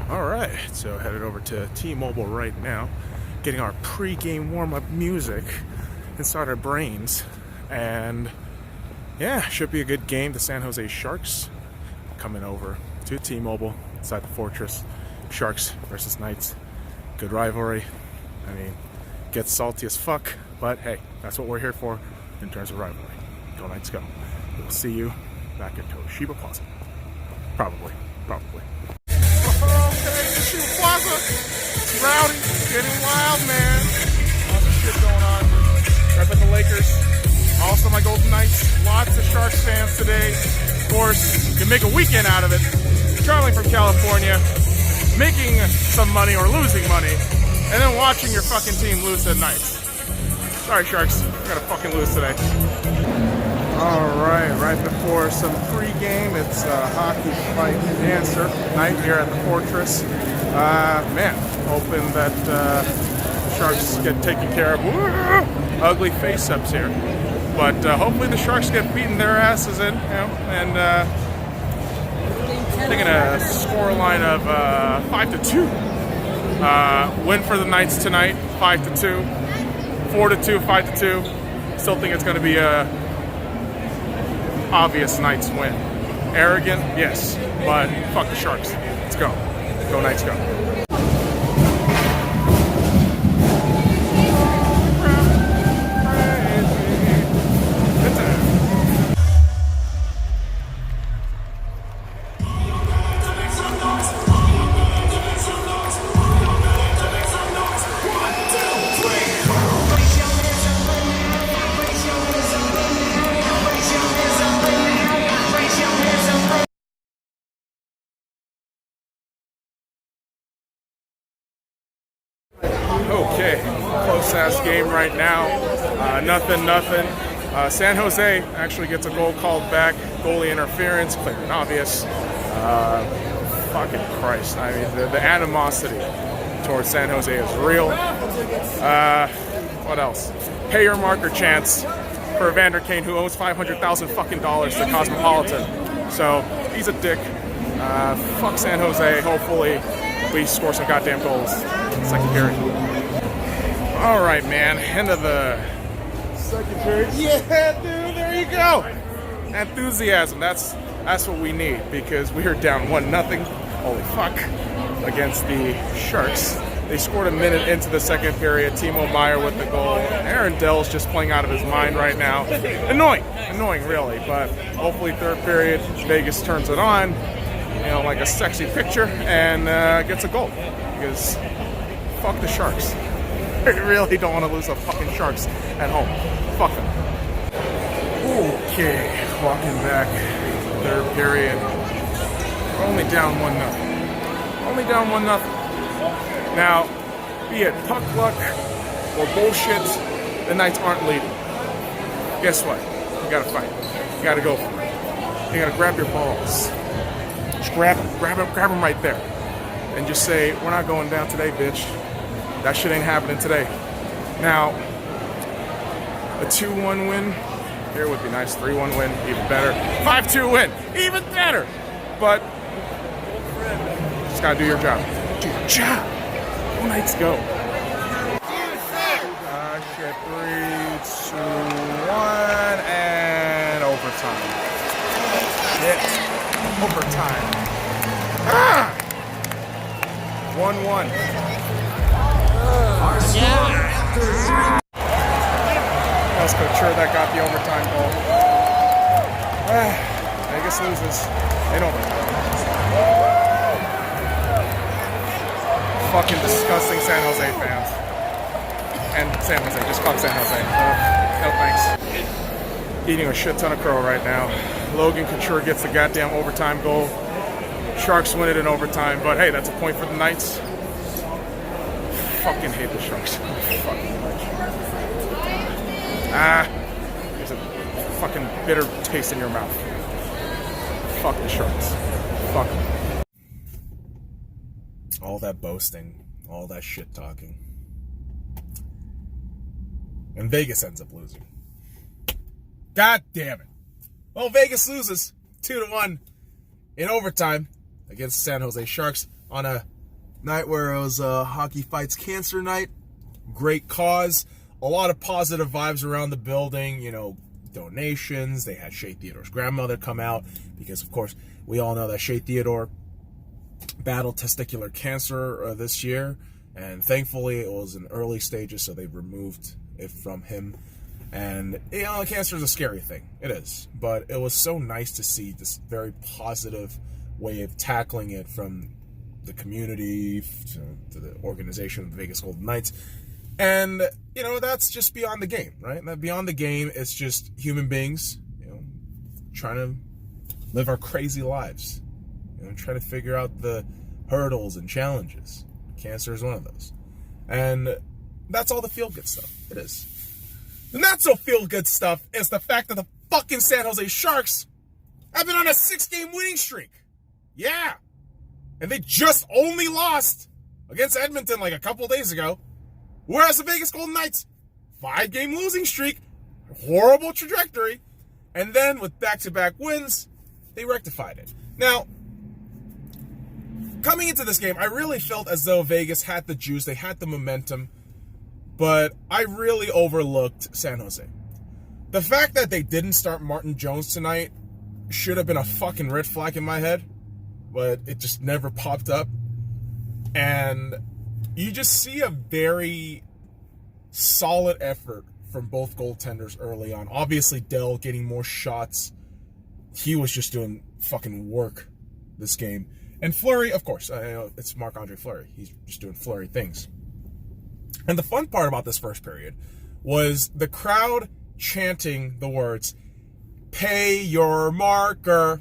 All right, so headed over to T-Mobile right now, getting our pre-game warm-up music inside our brains, and yeah, should be a good game. The San Jose Sharks coming over to T-Mobile inside the Fortress. Sharks versus Knights, good rivalry. I mean, gets salty as fuck, but hey, that's what we're here for in terms of rivalry. Go Knights, go. We'll see you back at Toshiba Plaza. Probably. Toshiba Plaza, it's rowdy, getting wild, man. Lots of shit going on. Repping the Lakers. Also my Golden Knights. Lots of Sharks fans today. Of course, you can make a weekend out of it. Traveling from California, making some money or losing money, and then watching your fucking team lose to the Knights. Sorry, Sharks. We're gonna fucking lose today. Alright, right before some pregame, it's hockey fight answer night here at the Fortress. Man, hoping that the Sharks get taken care of. Ugly face-ups here. But hopefully the Sharks get beaten their asses in, and taking a scoreline of 5-2. Win for the Knights tonight, 5-2. 4-2, 5-2. Still think it's going to be a obvious Knights win. Arrogant, yes, but fuck the Sharks. Let's go. Go Knights, go. Okay, close-ass game right now. Nothing. San Jose actually gets a goal called back. Goalie interference, clear and obvious. Fucking Christ. I mean, the animosity towards San Jose is real. What else? Pay your marker chance for Evander Kane, who owes $500,000 fucking dollars to Cosmopolitan. So, he's a dick. Fuck San Jose. Hopefully, we score some goddamn goals. Second period. All right, man. End of the second period. Yeah, dude. There you go. Enthusiasm. That's what we need, because we are down 1-0. Holy fuck! Against the Sharks. They scored a minute into the second period. Timo Meyer with the goal. Aaron Dell's just playing out of his mind right now. Annoying, really. But hopefully, third period, Vegas turns it on. Like a sexy picture, and gets a goal. Because fuck the Sharks. I really don't want to lose the fucking Sharks at home. Fuck them. Okay, walking back. Third period. We're only down 1-0. Only down 1-0. Now, be it puck luck or bullshit, the Knights aren't leading. Guess what? You gotta fight. You gotta go for it. You gotta grab your balls. Just grab them right there. And just say, we're not going down today, bitch. That shit ain't happening today. Now, a 2-1 win here would be nice. 3-1 win, even better. 5-2 win, even better. But, just gotta do your job. Do your job. Go Knights, go. Shit, 3, 2, 1, and overtime. Shit. Overtime. 1-1. That was Couture that got the overtime goal. Vegas loses in overtime. Fucking disgusting San Jose fans. And San Jose, just fuck San Jose. No thanks. Eating a shit ton of crow right now. Logan Couture gets the goddamn overtime goal. Sharks win it in overtime, but hey, that's a point for the Knights. Fucking hate the Sharks. Fucking much. There's a fucking bitter taste in your mouth. Fuck the Sharks. Fuck them. All that boasting, all that shit talking. And Vegas ends up losing. God damn it. Well, Vegas loses 2-1 in overtime against San Jose Sharks on a night where it was Hockey Fights Cancer night. Great cause. A lot of positive vibes around the building, you know, donations. They had Shea Theodore's grandmother come out because, of course, we all know that Shea Theodore battled testicular cancer this year, and thankfully it was in early stages, so they removed it from him. And, you know, cancer is a scary thing. It is. But it was so nice to see this very positive way of tackling it from the community to the organization of the Vegas Golden Knights. And, you know, that's just beyond the game, right? That beyond the game, it's just human beings, you know, trying to live our crazy lives. You know, trying to figure out the hurdles and challenges. Cancer is one of those. And that's all the feel-good stuff. It is. The not-so-feel-good stuff is the fact that the fucking San Jose Sharks have been on a 6-game winning streak. Yeah. And they just only lost against Edmonton like a couple days ago. Whereas the Vegas Golden Knights, 5-game losing streak, horrible trajectory, and then with back-to-back wins, they rectified it. Now, coming into this game, I really felt as though Vegas had the juice, they had the momentum, but I really overlooked San Jose. The fact that they didn't start Martin Jones tonight should have been a fucking red flag in my head, but it just never popped up. And you just see a very solid effort from both goaltenders early on. Obviously, Dell getting more shots. He was just doing fucking work this game. And Fleury, of course, I know it's Marc-Andre Fleury. He's just doing Fleury things. And the fun part about this first period was the crowd chanting the words, "Pay your marker.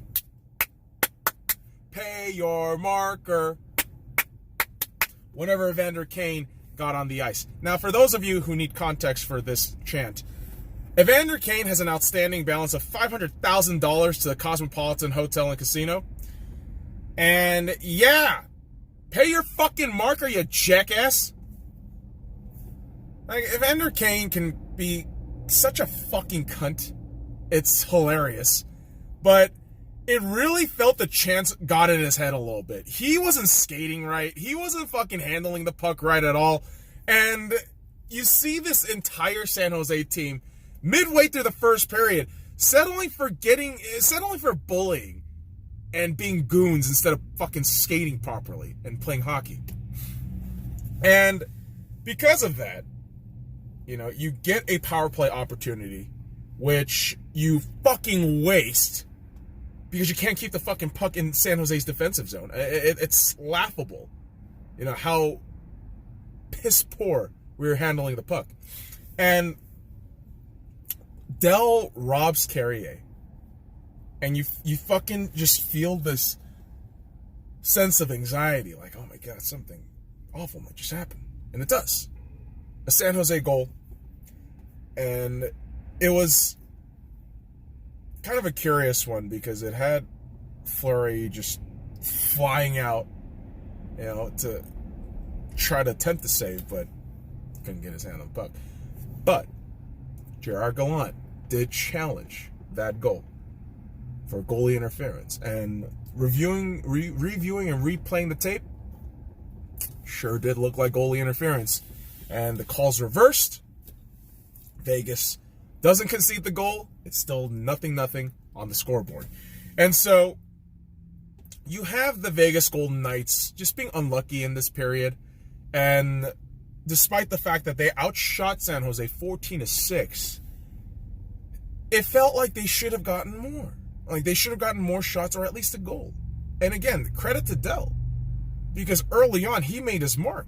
Pay your marker," whenever Evander Kane got on the ice. Now, for those of you who need context for this chant, Evander Kane has an outstanding balance of $500,000 to the Cosmopolitan Hotel and Casino. And yeah, pay your fucking marker, you jackass. Like, Evander Kane can be such a fucking cunt. It's hilarious. But it really felt the chance got in his head a little bit. He wasn't skating right. He wasn't fucking handling the puck right at all. And you see this entire San Jose team midway through the first period settling for bullying and being goons instead of fucking skating properly and playing hockey. And because of that, you know, you get a power play opportunity, which you fucking waste because you can't keep the fucking puck in San Jose's defensive zone. It's laughable, you know, how piss poor we were handling the puck. And Dell robs Carrier. And you fucking just feel this sense of anxiety, like, oh my God, something awful might just happen. And it does. A San Jose goal. And it was kind of a curious one because it had Fleury just flying out, you know, to try to attempt the save, but couldn't get his hand on the puck. But Gerard Gallant did challenge that goal for goalie interference. And reviewing and replaying the tape, sure did look like goalie interference. And the call's reversed. Vegas doesn't concede the goal. It's still 0-0 on the scoreboard. And so you have the Vegas Golden Knights just being unlucky in this period. And despite the fact that they outshot San Jose 14-6, it felt like they should have gotten more. Like, they should have gotten more shots or at least a goal. And again, credit to Dell, because early on, he made his mark.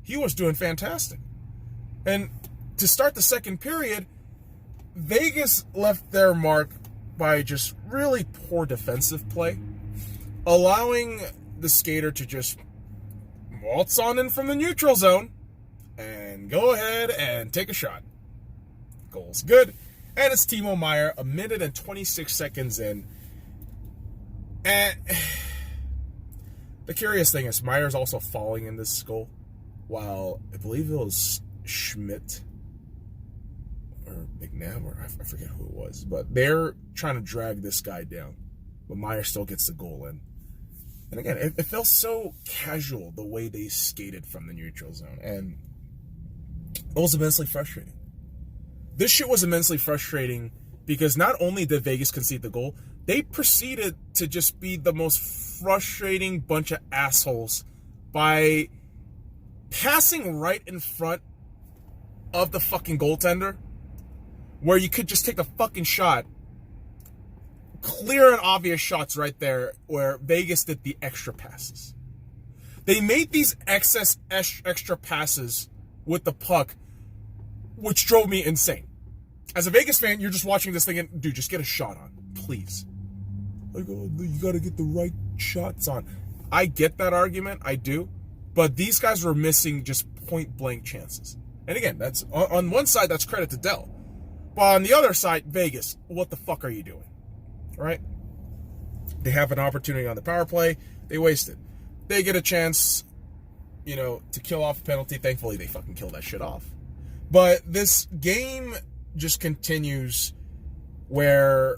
He was doing fantastic. And to start the second period, Vegas left their mark by just really poor defensive play, allowing the skater to just waltz on in from the neutral zone and go ahead and take a shot. Goal's good. And it's Timo Meier, 1 minute and 26 seconds in. And the curious thing is Meier's also falling in this goal, while I believe it was Schmidt or McNabb, or I forget who it was, but they're trying to drag this guy down. But Meier still gets the goal in. And again, it felt so casual the way they skated from the neutral zone. And it was immensely frustrating. This shit was immensely frustrating because not only did Vegas concede the goal, they proceeded to just be the most frustrating bunch of assholes by passing right in front of the fucking goaltender, where you could just take a fucking shot. Clear and obvious shots right there where Vegas did the extra passes. They made these extra passes with the puck, which drove me insane. As a Vegas fan, you're just watching this thing and, dude, just get a shot on, please. Like, oh, you got to get the right shots on. I get that argument, I do, but these guys were missing just point-blank chances. And again, that's on one side, that's credit to Dell. But on the other side, Vegas, what the fuck are you doing? Right? They have an opportunity on the power play. They waste it. They get a chance, to kill off a penalty. Thankfully, they fucking kill that shit off. But this game just continues where,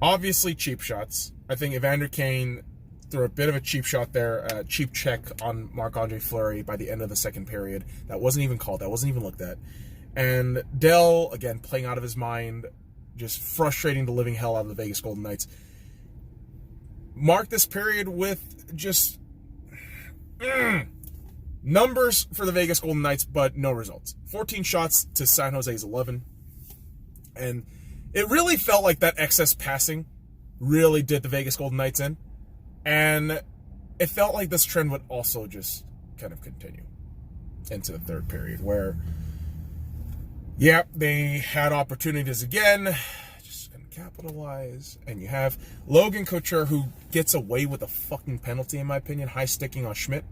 obviously, cheap shots. I think Evander Kane threw a bit of a cheap shot there, cheap check on Marc-Andre Fleury by the end of the second period. That wasn't even called. That wasn't even looked at. And Dell, again, playing out of his mind, just frustrating the living hell out of the Vegas Golden Knights. Mark this period with just numbers for the Vegas Golden Knights, but no results. 14 shots to San Jose's 11. And it really felt like that excess passing really did the Vegas Golden Knights in. And it felt like this trend would also just kind of continue into the third period, where they had opportunities again, just couldn't capitalize. And you have Logan Couture, who gets away with a fucking penalty, in my opinion, high sticking on Schmidt.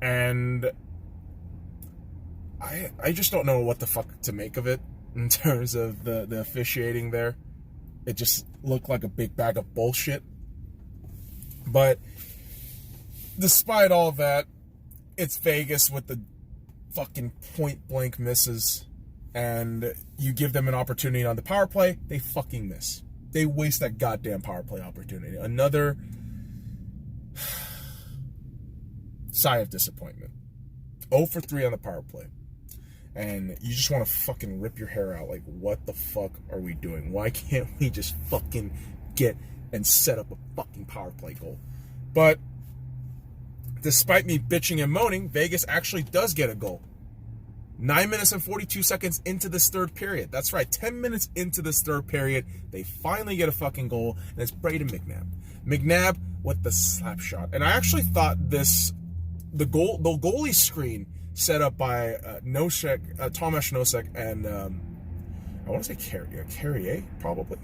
And I just don't know what the fuck to make of it in terms of the officiating there. It just looked like a big bag of bullshit. But despite all that, it's Vegas with the fucking point-blank misses. And you give them an opportunity on the power play, they fucking miss. They waste that goddamn power play opportunity. Another sigh of disappointment. 0 for 3 on the power play. And you just want to fucking rip your hair out. Like, what the fuck are we doing? Why can't we just fucking get and set up a fucking power play goal? But despite me bitching and moaning, Vegas actually does get a goal. 9 minutes and 42 seconds into this third period. That's right, 10 minutes into this third period, they finally get a fucking goal, and it's Braden McNabb. McNabb with the slap shot. And I actually thought the goalie screen set up by Tomasz Nosek and I want to say Carrier, probably.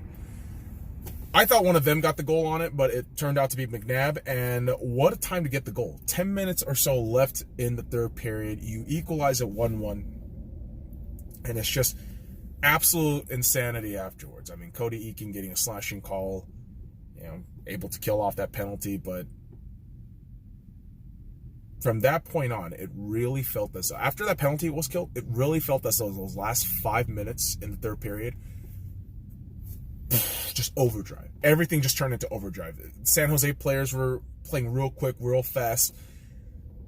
I thought one of them got the goal on it, but it turned out to be McNabb. And what a time to get the goal. 10 minutes or so left in the third period. You equalize at 1-1. And it's just absolute insanity afterwards. I mean, Cody Eakin getting a slashing call, able to kill off that penalty. But from that point on, it really felt as though, after that penalty was killed, it really felt as though those last 5 minutes in the third period, just overdrive. Everything just turned into overdrive. San Jose players were playing real quick, real fast.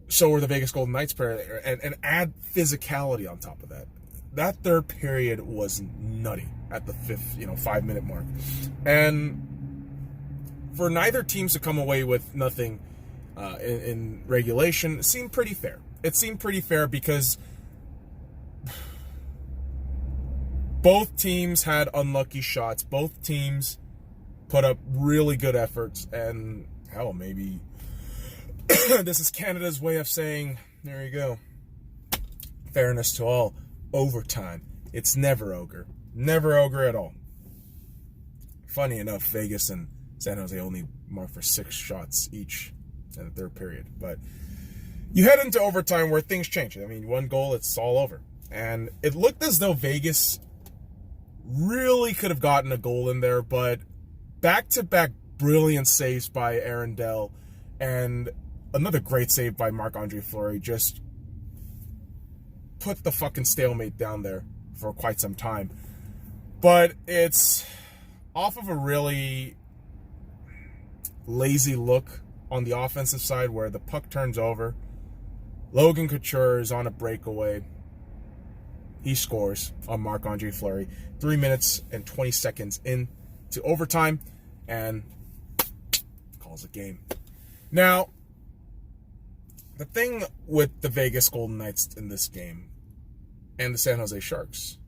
So were the Vegas Golden Knights player, and add physicality on top of that. That third period was nutty at the 5-minute mark. And for neither teams to come away with nothing in regulation, it seemed pretty fair. It seemed pretty fair because both teams had unlucky shots. Both teams put up really good efforts. And, hell, maybe this is Canada's way of saying, there you go. Fairness to all. Overtime. It's never ogre. Never ogre at all. Funny enough, Vegas and San Jose only marked for 6 shots each in the third period. But you head into overtime where things change. I mean, 1 goal, it's all over. And it looked as though Vegas really could have gotten a goal in there, but back-to-back brilliant saves by Aaron Dell and another great save by Marc-Andre Fleury just put the fucking stalemate down there for quite some time. But it's off of a really lazy look on the offensive side where the puck turns over. Logan Couture is on a breakaway. He scores on Marc-Andre Fleury 3 minutes and 20 seconds into overtime and calls a game. Now, the thing with the Vegas Golden Knights in this game and the San Jose Sharks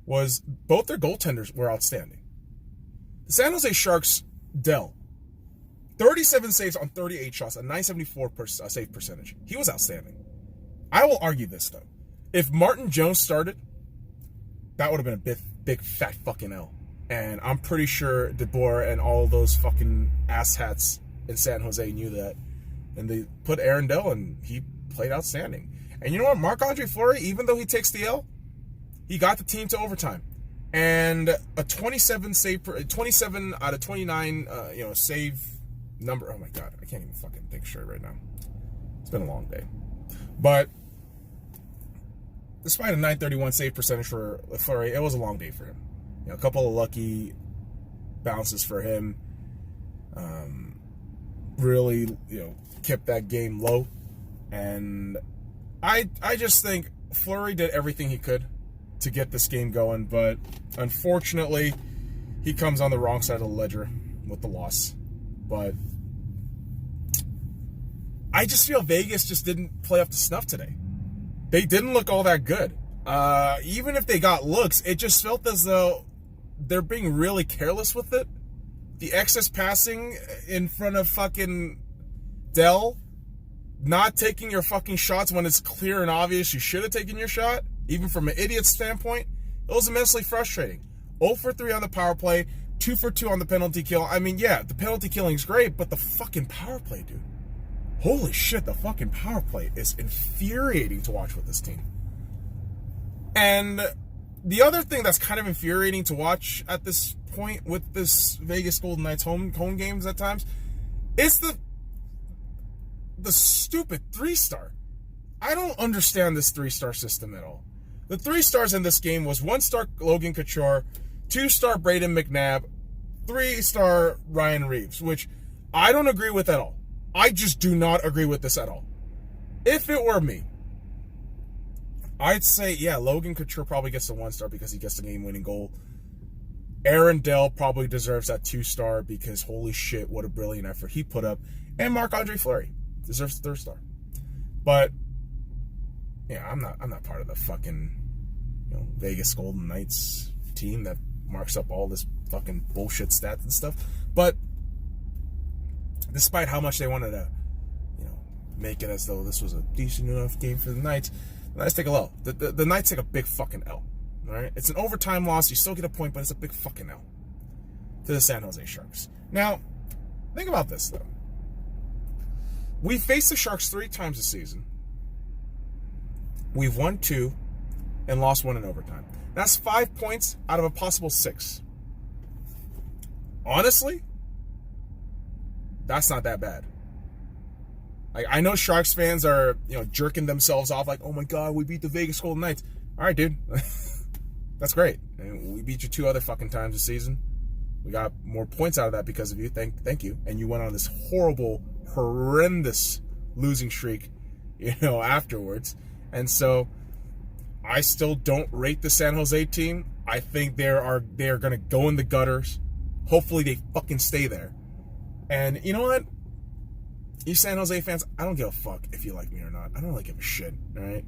was both their goaltenders were outstanding. The San Jose Sharks, Dell, 37 saves on 38 shots, a 974 save percentage. He was outstanding. I will argue this, though. If Martin Jones started, that would have been a big fat fucking L. And I'm pretty sure DeBoer and all those fucking asshats in San Jose knew that. And they put Aaron Dell, and he played outstanding. And you know what? Marc-Andre Fleury, even though he takes the L, he got the team to overtime. And a 27 out of 29, save number. Oh my God, I can't even fucking think straight right now. It's been a long day. But despite a 931 save percentage for Fleury, it was a long day for him. A couple of lucky bounces for him. Really, kept that game low. And I just think Fleury did everything he could to get this game going, but unfortunately, he comes on the wrong side of the ledger with the loss. But I just feel Vegas just didn't play up to snuff today. They didn't look all that good. Even if they got looks, it just felt as though they're being really careless with it. The excess passing in front of fucking Dell, not taking your fucking shots when it's clear and obvious you should have taken your shot, even from an idiot standpoint, it was immensely frustrating. 0 for 3 on the power play, 2 for 2 on the penalty kill. I mean, yeah, the penalty killing's great, but the fucking power play, dude. Holy shit, the fucking power play is infuriating to watch with this team. And the other thing that's kind of infuriating to watch at this point with this Vegas Golden Knights home games at times is the stupid 3-star. I don't understand this 3-star system at all. The 3 stars in this game was 1-star Logan Couture, 2-star Braden McNabb, 3-star Ryan Reeves, which I don't agree with at all. I just do not agree with this at all. If it were me, I'd say, yeah, Logan Couture probably gets the 1-star because he gets the game-winning goal. Aaron Dell probably deserves that 2-star because holy shit, what a brilliant effort he put up. And Marc-Andre Fleury deserves the 3rd-star. But yeah, I'm not part of the fucking Vegas Golden Knights team that marks up all this fucking bullshit stats and stuff. But despite how much they wanted to, make it as though this was a decent enough game for the Knights take a L. The Knights take a big fucking L. All right, it's an overtime loss. You still get a point, but it's a big fucking L to the San Jose Sharks. Now, think about this though. We faced the Sharks 3 times this season. We've won 2 and lost 1 in overtime. That's 5 points out of a possible 6. Honestly, that's not that bad. I know Sharks fans are, jerking themselves off like, oh my God, we beat the Vegas Golden Knights. All right, dude. That's great. And we beat you 2 other fucking times this season. We got more points out of that because of you. Thank you. And you went on this horrendous losing streak, afterwards. And so I still don't rate the San Jose team. I think they are going to go in the gutters. Hopefully they fucking stay there. And you know what? You San Jose fans, I don't give a fuck if you like me or not. I don't really give a shit, all right?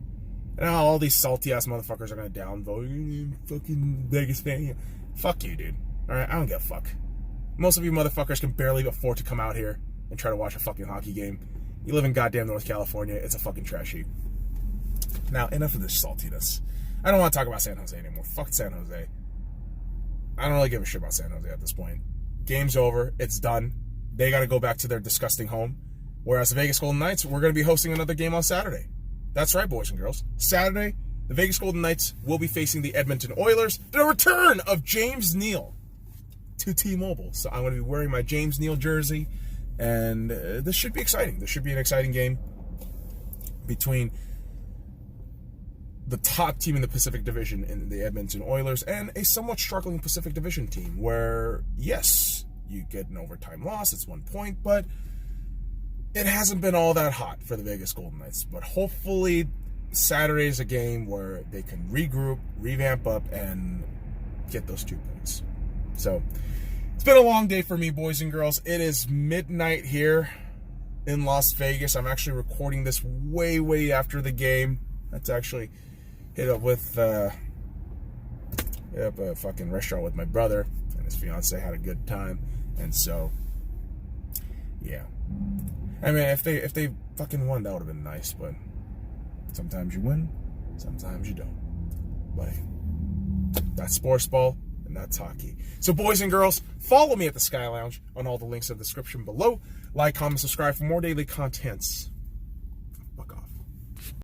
And now all these salty-ass motherfuckers are going to downvote. Fucking Vegas fan. Fuck you, dude. All right? I don't give a fuck. Most of you motherfuckers can barely afford to come out here and try to watch a fucking hockey game. You live in goddamn North California. It's a fucking trash heap. Now, enough of this saltiness. I don't want to talk about San Jose anymore. Fuck San Jose. I don't really give a shit about San Jose at this point. Game's over. It's done. They got to go back to their disgusting home. Whereas the Vegas Golden Knights, we're going to be hosting another game on Saturday. That's right, boys and girls. Saturday, the Vegas Golden Knights will be facing the Edmonton Oilers. The return of James Neal to T-Mobile. So I'm going to be wearing my James Neal jersey. And this should be exciting. This should be an exciting game between the top team in the Pacific Division in the Edmonton Oilers and a somewhat struggling Pacific Division team where, yes, you get an overtime loss. It's 1 point, but it hasn't been all that hot for the Vegas Golden Knights. But hopefully Saturday is a game where they can regroup, revamp up, and get those 2 points. So it's been a long day for me, boys and girls. It is midnight here in Las Vegas. I'm actually recording this way after the game. That's actually hit up with a fucking restaurant with my brother and his fiance. Had a good time, and so yeah. I mean, if they fucking won, that would have been nice. But sometimes you win, sometimes you don't. But that's sports ball, and that's hockey. So, boys and girls, follow me at the Sky Lounge on all the links in the description below. Like, comment, subscribe for more daily contents.